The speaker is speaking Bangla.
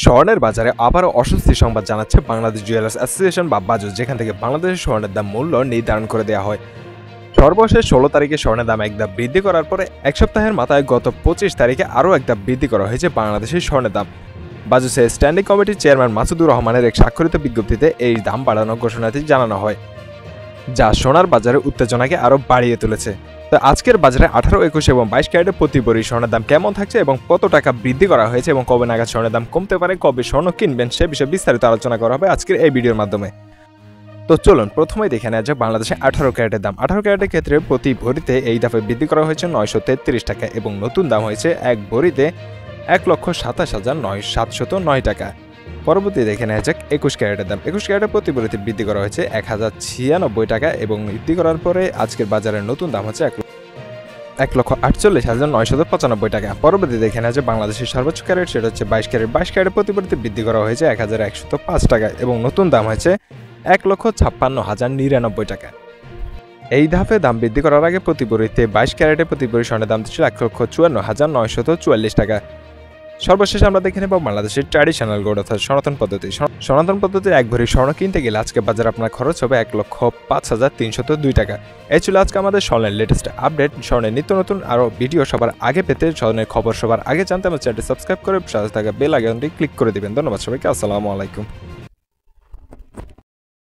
স্বর্ণের বাজারে আবারও অস্বস্তি সংবাদ জানাচ্ছে বাংলাদেশ জুয়েলার্স অ্যাসোসিয়েশন বা বাজুস, যেখান থেকে বাংলাদেশের স্বর্ণের দাম মূল্য নির্ধারণ করে দেওয়া হয়। সর্বশেষ 16 তারিখে স্বর্ণের দাম এক ধাপ বৃদ্ধি করার পরে এক সপ্তাহের মাথায় গত 25 তারিখে আরও এক ধাপ বৃদ্ধি করা হয়েছে বাংলাদেশের স্বর্ণের দাম। বাজুসের স্ট্যান্ডিং কমিটির চেয়ারম্যান মাসুদুর রহমানের এক স্বাক্ষরিত বিজ্ঞপ্তিতে এই দাম বাড়ানোর ঘোষণাটি জানানো হয়, যা সোনার বাজারে উত্তেজনাকে আরও বাড়িয়ে তুলেছে। তো আজকের বাজারে 18, 21 এবং 22 ক্যারেটের প্রতি ভরি স্বর্ণের দাম কেমন থাকছে এবং কত টাকা বৃদ্ধি করা হয়েছে এবং কবে নাগাদ স্বর্ণের দাম কমতে পারে, কবে স্বর্ণ কিনবেন সে বিষয়ে বিস্তারিত আলোচনা করা হবে আজকের এই ভিডিওর মাধ্যমে। তো চলুন প্রথমেই দেখে নেওয়া যাক বাংলাদেশে 18 ক্যারেটের দাম। 18 ক্যারেটের ক্ষেত্রে প্রতি ভরিতে এই দফায় বৃদ্ধি করা হয়েছে 933 টাকা এবং নতুন দাম হয়েছে এক ভরিতে 1,27,709 টাকা। পরবর্তী দেখে নেওয়া যাক 21 ক্যারেটের দাম। 21 ক্যারেটের প্রতি ভরিতে বৃদ্ধি করা হয়েছে 1096 টাকা এবং বৃদ্ধি করার পরে আজকের বাজারের নতুন দাম হচ্ছে 1,48,995 টাকা। পরবর্তী দেখে নেওয়া যায় বাংলাদেশের সর্বোচ্চ ক্যারেট, সেটা হচ্ছে 22 ক্যারেট। 22 ক্যারেটের প্রতি ভরিতে বৃদ্ধি করা হয়েছে 1105 টাকা এবং নতুন দাম হয়েছে 1,56,099 টাকা। এই ধাপে দাম বৃদ্ধি করার আগে প্রতি ভরিতে 22 ক্যারেটের প্রতি ভরি স্বর্ণের দাম ছিল 1,54,944 টাকা। সর্বশেষ আমরা দেখে নেব বাংলাদেশের ট্র্যাডিশনাল গোল্ড অর্থাৎ সনাতন পদ্ধতি। সনাতন পদ্ধতির এক ভরি স্বর্ণ কিনতে গেলে আজকে বাজারে আপনার খরচ হবে 1,05,302 টাকা। এই ছিল আজকে আমাদের স্বর্ণের লেটেস্ট আপডেট। স্বর্ণের নিত্য নতুন আরও ভিডিও সবার আগে পেতে, স্বর্ণের খবর সবার আগে জানতে আমার চ্যানেলটি সাবস্ক্রাইব করে সাথে থাকা বেল আইকনটি ক্লিক করে দিবেন। ধন্যবাদ সবাইকে। আসসালামু আলাইকুম।